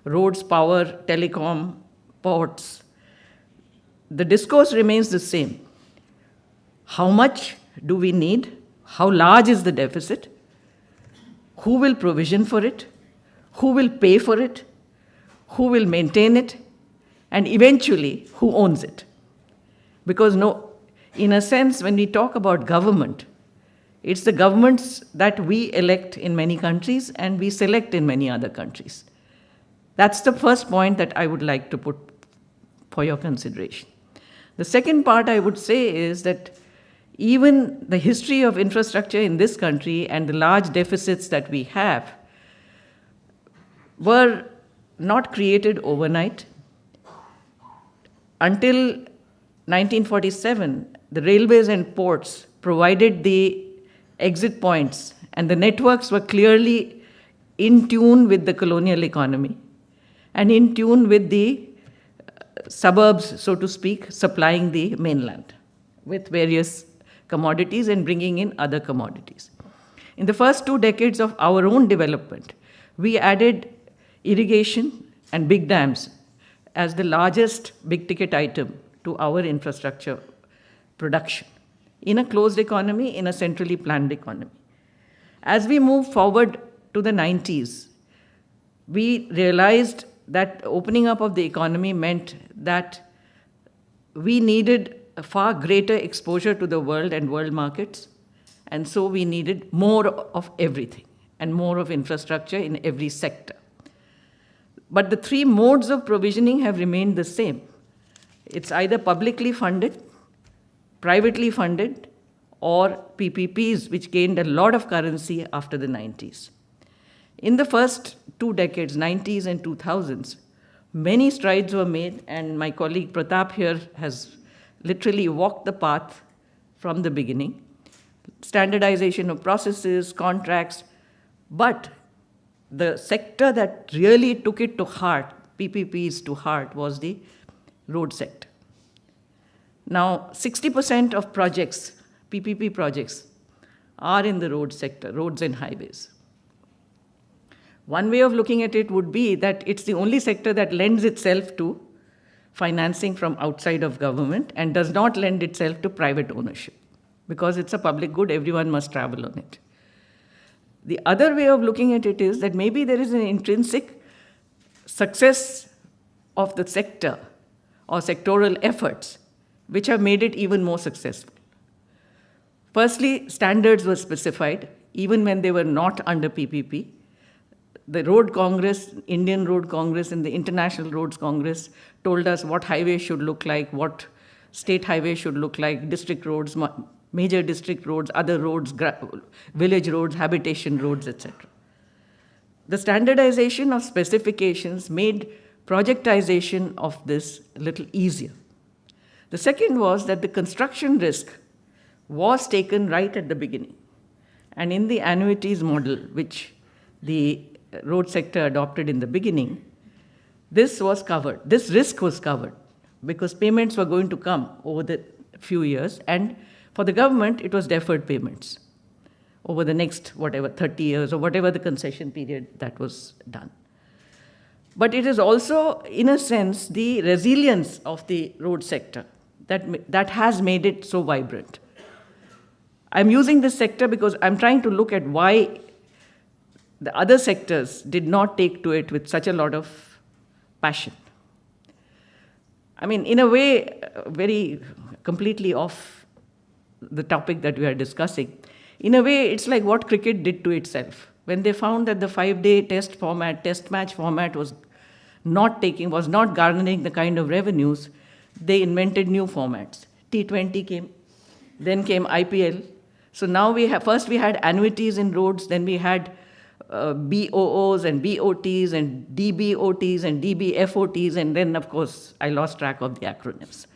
roads, power, telecom, ports, the discourse remains the same. How much do we need? How large is the deficit? Who will provision for it? Who will pay for it? Who will maintain it? And eventually, who owns it? Because in a sense, when we talk about government, it's the governments that we elect in many countries and we select in many other countries. That's the first point that I would like to put for your consideration. The second part I would say is that even the history of infrastructure in this country and the large deficits that we have were not created overnight. Until 1947, the railways and ports provided the exit points, and the networks were clearly in tune with the colonial economy and in tune with the suburbs, so to speak, supplying the mainland with various commodities and bringing in other commodities. In the first 2 decades of our own development, we added irrigation and big dams as the largest big-ticket item to our infrastructure production in a closed economy, in a centrally planned economy. As we moved forward to the 90s, we realized that opening up of the economy meant that we needed a far greater exposure to the world and world markets, and so we needed more of everything and more of infrastructure in every sector. But the 3 modes of provisioning have remained the same. It's either publicly funded, privately funded, or PPPs, which gained a lot of currency after the 90s. In the first 2 decades, 90s and 2000s, many strides were made, and my colleague Pratap here has literally walked the path from the beginning. Standardization of processes, contracts, but the sector that really took it to heart, PPPs to heart, was the road sector. Now, 60% of projects, PPP projects, are in the road sector, roads and highways. One way of looking at it would be that it's the only sector that lends itself to financing from outside of government and does not lend itself to private ownership. Because it's a public good, everyone must travel on it. The other way of looking at it is that maybe there is an intrinsic success of the sector or sectoral efforts which have made it even more successful. Firstly, standards were specified even when they were not under PPP. The Road Congress, Indian Road Congress and the International Roads Congress told us what highways should look like, what state highways should look like, district roads, major district roads, other roads, village roads, habitation roads, etc. The standardization of specifications made projectization of this a little easier. The second was that the construction risk was taken right at the beginning. And in the annuities model, which the road sector adopted in the beginning, this was covered. This risk was covered because payments were going to come over the few years, and for the government, it was deferred payments over the next, 30 years or whatever the concession period that was done. But it is also, in a sense, the resilience of the road sector that has made it so vibrant. I'm using this sector because I'm trying to look at why the other sectors did not take to it with such a lot of passion. I mean, in a way, very completely off the topic that we are discussing. In a way, it's like what cricket did to itself. When they found that the 5-day test match format was not garnering the kind of revenues, they invented new formats. T20 came, then came IPL. So now first we had annuities in roads, then we had BOOs and BOTs and DBOTs and DBFOTs, and then, of course, I lost track of the acronyms.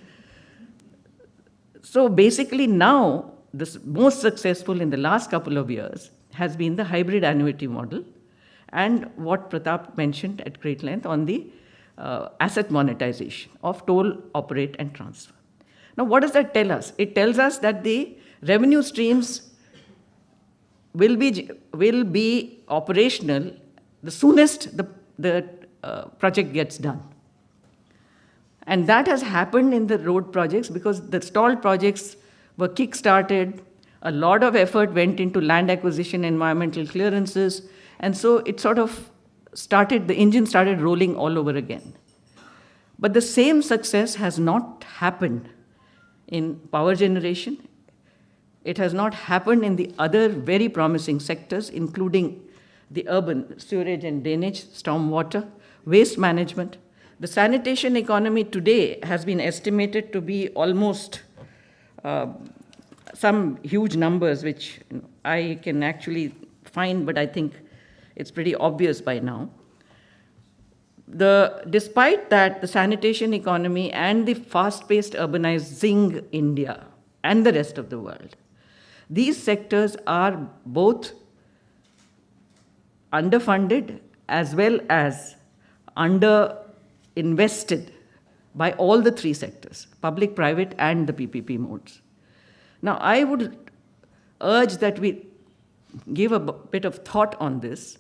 So basically now, the most successful in the last couple of years has been the hybrid annuity model and what Pratap mentioned at great length on the asset monetization of toll, operate, and transfer. Now, what does that tell us? It tells us that the revenue streams will be operational the soonest the project gets done. And that has happened in the road projects because the stalled projects were kick-started. A lot of effort went into land acquisition, environmental clearances, and so it sort of the engine started rolling all over again. But the same success has not happened in power generation. It has not happened in the other very promising sectors, including the urban sewerage and drainage, stormwater, waste management. The sanitation economy today has been estimated to be almost some huge numbers, which I can actually find, but I think it's pretty obvious by now. Despite that, the sanitation economy and the fast-paced urbanizing India and the rest of the world, these sectors are both underfunded as well as underinvested by all the three sectors, public, private, and the PPP modes. Now, I would urge that we give a bit of thought on this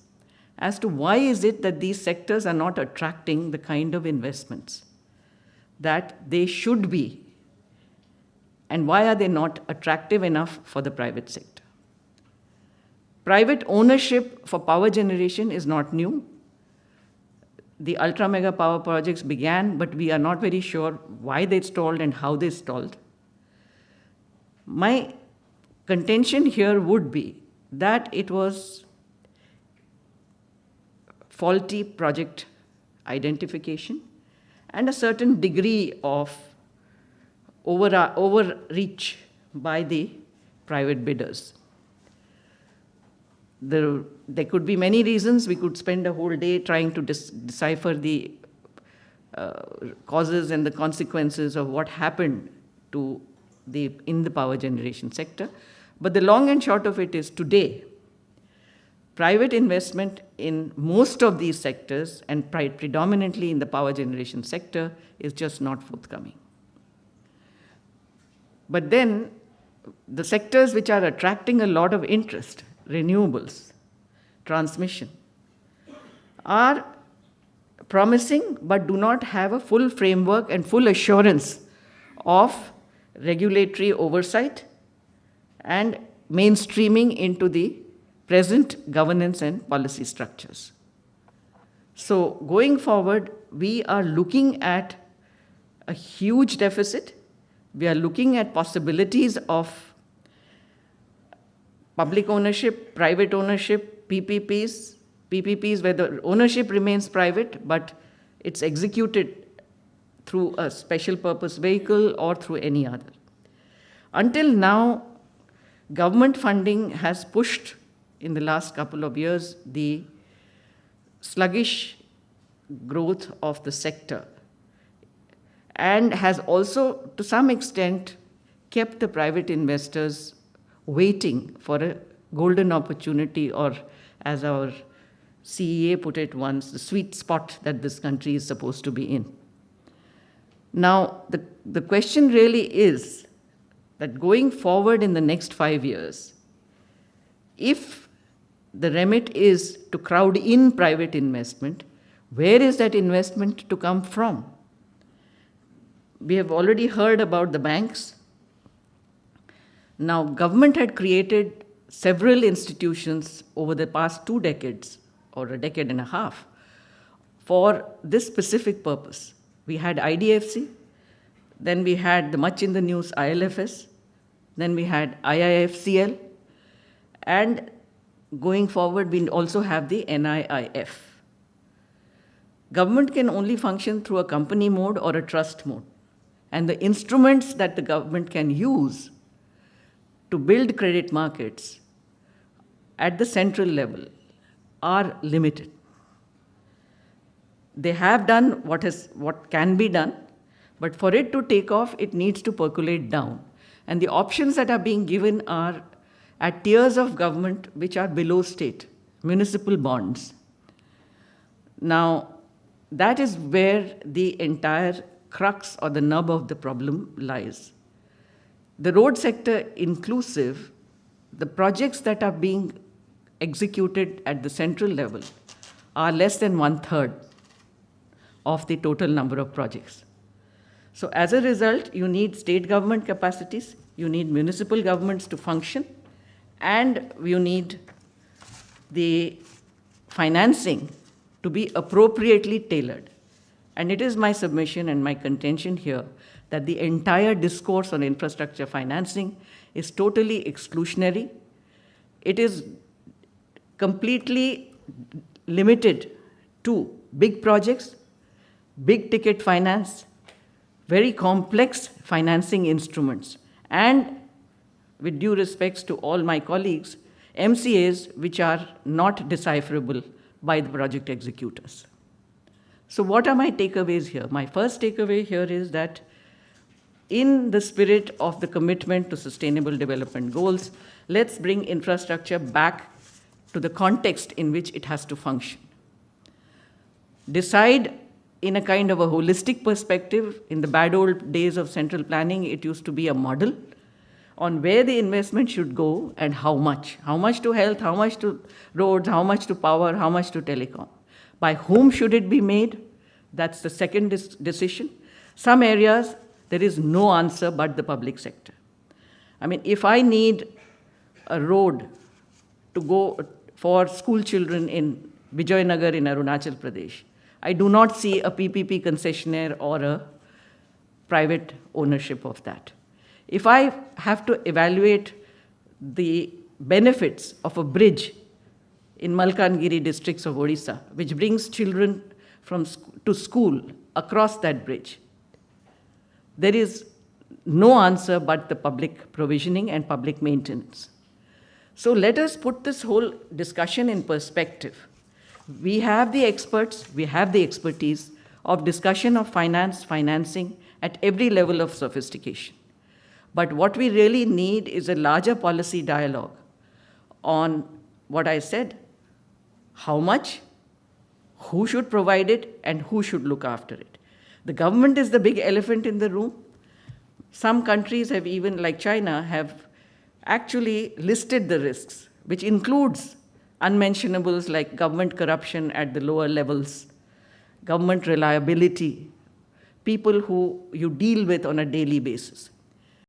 as to why is it that these sectors are not attracting the kind of investments that they should be, and why are they not attractive enough for the private sector? Private ownership for power generation is not new. The ultra-mega power projects began, but we are not very sure why they stalled and how they stalled. My contention here would be that it was faulty project identification and a certain degree of overreach by the private bidders. There could be many reasons. We could spend a whole day trying to decipher the causes and the consequences of what happened in the power generation sector. But the long and short of it is today, private investment in most of these sectors, and predominantly in the power generation sector, is just not forthcoming. But then, the sectors which are attracting a lot of interest, renewables, transmission, are promising but do not have a full framework and full assurance of regulatory oversight and mainstreaming into the present governance and policy structures. So going forward, we are looking at a huge deficit. We are looking at possibilities of public ownership, private ownership, PPPs where the ownership remains private, but it's executed through a special purpose vehicle or through any other. Until now, government funding has pushed, in the last couple of years, the sluggish growth of the sector, and has also, to some extent, kept the private investors waiting for a golden opportunity, or as our CEA put it once, the sweet spot that this country is supposed to be in. Now, the question really is that going forward in the next 5 years, if the remit is to crowd in private investment, where is that investment to come from? We have already heard about the banks. Now, government had created several institutions over the past 2 decades, or a decade and a half, for this specific purpose. We had IDFC, then we had the much in the news ILFS, then we had IIFCL, And going forward, we also have the NIIF. Government can only function through a company mode or a trust mode. And the instruments that the government can use to build credit markets at the central level are limited. They have done what can be done, but for it to take off, it needs to percolate down. And the options that are being given are at tiers of government which are below state, municipal bonds. Now, that is where the entire crux or the nub of the problem lies. The road sector inclusive, the projects that are being executed at the central level are less than 1/3 of the total number of projects. So as a result, you need state government capacities, you need municipal governments to function, and you need the financing to be appropriately tailored. And it is my submission and my contention here that the entire discourse on infrastructure financing is totally exclusionary. It is completely limited to big projects, big ticket finance, very complex financing instruments, and with due respects to all my colleagues, MCAs which are not decipherable by the project executors. So what are my takeaways here? My first takeaway here is that in the spirit of the commitment to sustainable development goals, let's bring infrastructure back to the context in which it has to function. Decide in a kind of a holistic perspective. In the bad old days of central planning, it used to be a model on where the investment should go and how much. How much to health, how much to roads, how much to power, how much to telecom. By whom should it be made? That's the second decision. Some areas, there is no answer but the public sector. I mean, if I need a road to go for school children in Vijayanagar in Arunachal Pradesh, I do not see a PPP concessionaire or a private ownership of that. If I have to evaluate the benefits of a bridge in Malkangiri districts of Odisha, which brings children to school across that bridge, there is no answer but the public provisioning and public maintenance. So let us put this whole discussion in perspective. We have the experts, we have the expertise of discussion of financing at every level of sophistication. But what we really need is a larger policy dialogue on what I said, how much, who should provide it, and who should look after it. The government is the big elephant in the room. Some countries have even, like China, have actually listed the risks, which includes unmentionables like government corruption at the lower levels, government reliability, people who you deal with on a daily basis.